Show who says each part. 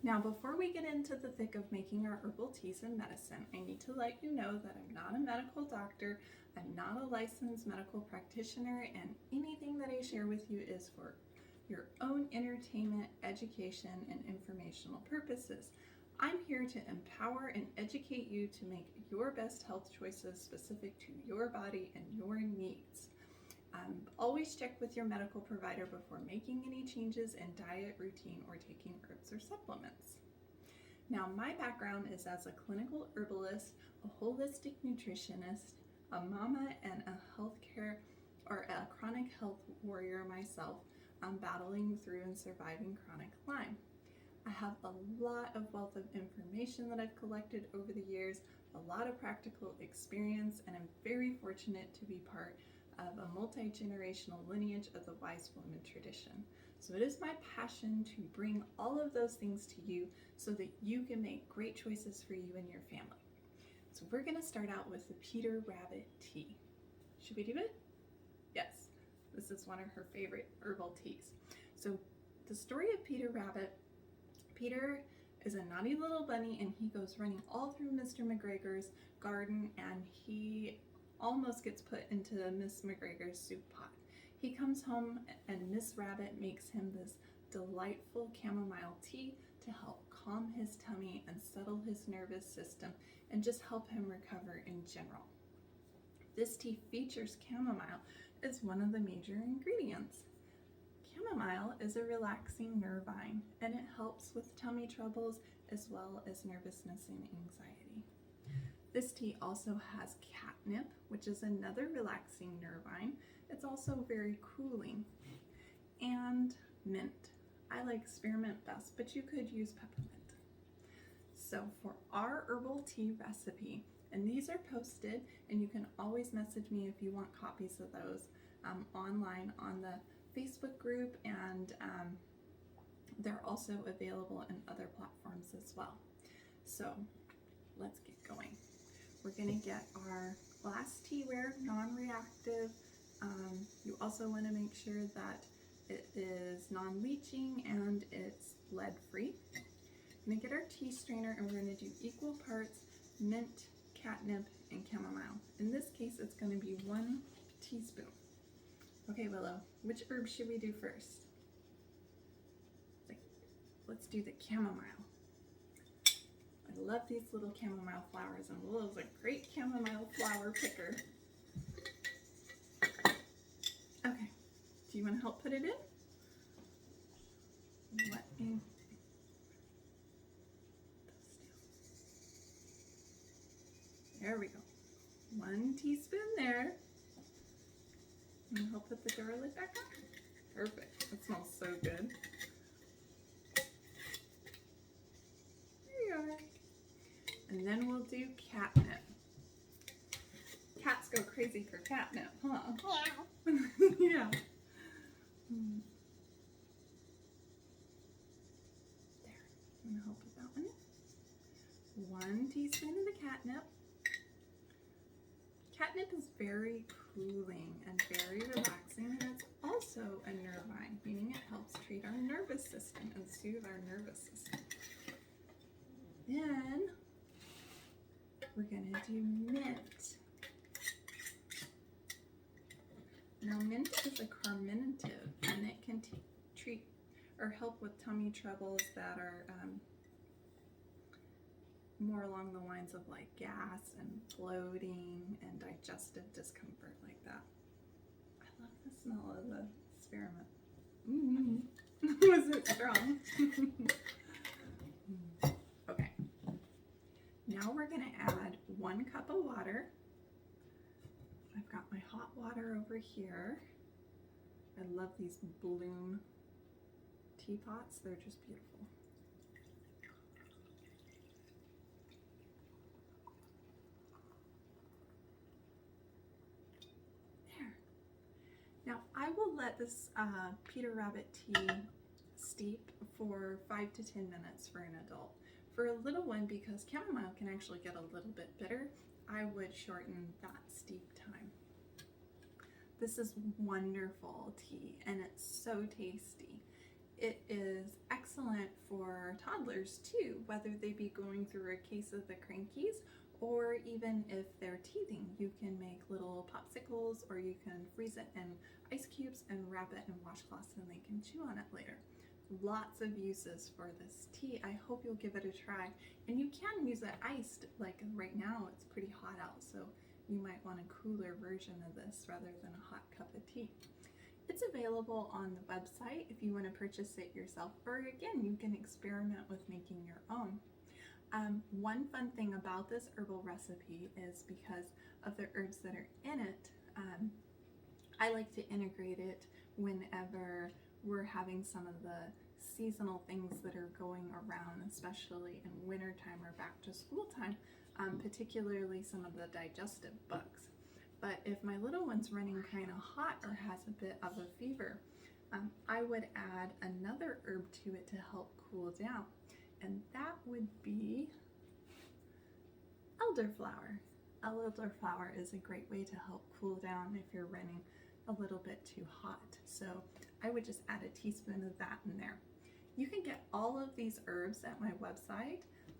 Speaker 1: Now, before we get into the thick of making our herbal teas and medicine, I need to let you know that I'm not a medical doctor, I'm not a licensed medical practitioner, and anything that I share with you is for your own entertainment, education, and informational purposes. I'm here to empower and educate you to make your best health choices specific to your body and your needs. Always check with your medical provider before making any changes in diet, routine, or taking herbs or supplements. Now, my background is as a clinical herbalist, a holistic nutritionist, a mama, and a healthcare or a chronic health warrior myself. I'm battling through and surviving chronic Lyme. I have a lot of wealth of information that I've collected over the years, a lot of practical experience, and I'm very fortunate to be part of a multi-generational lineage of the wise woman tradition. So it is my passion to bring all of those things to you so that you can make great choices for you and your family. So we're going to start out with the Peter Rabbit tea. Should we do it? Yes, this is one of her favorite herbal teas. So the story of Peter Rabbit, Peter is a naughty little bunny and he goes running all through Mr. McGregor's garden and he almost gets put into Miss McGregor's soup pot. He comes home and Miss Rabbit makes him this delightful chamomile tea to help calm his tummy and settle his nervous system and just help him recover in general. This tea features chamomile as one of the major ingredients. Chamomile is a relaxing nervine and it helps with tummy troubles as well as nervousness and anxiety. This tea also has catnip, which is another relaxing nervine. It's also very cooling. And mint. I like spearmint best, but you could use peppermint. So for our herbal tea recipe, and these are posted, and you can always message me if you want copies of those online on the Facebook group, and they're also available in other platforms as well. So let's get going. We're going to get our glass teaware, non-reactive. You also want to make sure that it is non-leaching and it's lead-free. We're going to get our tea strainer and we're going to do equal parts mint, catnip, and chamomile. In this case, it's going to be 1 teaspoon. Okay, Willow, which herb should we do first? Let's do the chamomile. I love these little chamomile flowers, and Willow's a great chamomile flower picker. Okay, do you want to help put it in? Let me. There we go. 1 teaspoon there. And help put the door lid back on. Perfect. It smells so good. There you are. And then we'll do catnip. Cats go crazy for catnip, huh? Yeah. Yeah. There. I'm gonna help with that one. 1 teaspoon of the catnip. Catnip is very cooling and very relaxing, and it's also a nervine, meaning it helps treat our nervous system and soothe our nervous system. Then we're going to do mint. Now, mint is a carminative, and it can treat or help with tummy troubles that are more along the lines of like gas and bloating and digestive discomfort like that. I love the smell of the spearmint. Was it strong? Okay. Now we're going to add 1 cup of water. I've got my hot water over here. I love these bloom teapots. They're just beautiful. Now I will let this Peter Rabbit tea steep for 5 to 10 minutes for an adult. For a little one, because chamomile can actually get a little bit bitter, I would shorten that steep time. This is wonderful tea and it's so tasty. it is excellent for toddlers too, whether they be going through a case of the crankies or even if they're teething. You can make little popsicles, or you can freeze it in ice cubes and wrap it in washcloths and they can chew on it later. Lots of uses for this tea. I hope you'll give it a try. And you can use it iced, like right now it's pretty hot out, so you might want a cooler version of this rather than a hot cup of tea. It's available on the website if you want to purchase it yourself, or again, you can experiment with making your own. One fun thing about this herbal recipe is because of the herbs that are in it, I like to integrate it whenever we're having some of the seasonal things that are going around, especially in wintertime or back to school time, particularly some of the digestive bugs. But if my little one's running kind of hot or has a bit of a fever, I would add another herb to it to help cool down, and that would be elderflower. Elderflower is a great way to help cool down if you're running a little bit too hot. So I would just add a teaspoon of that in there. You can get all of these herbs at my website.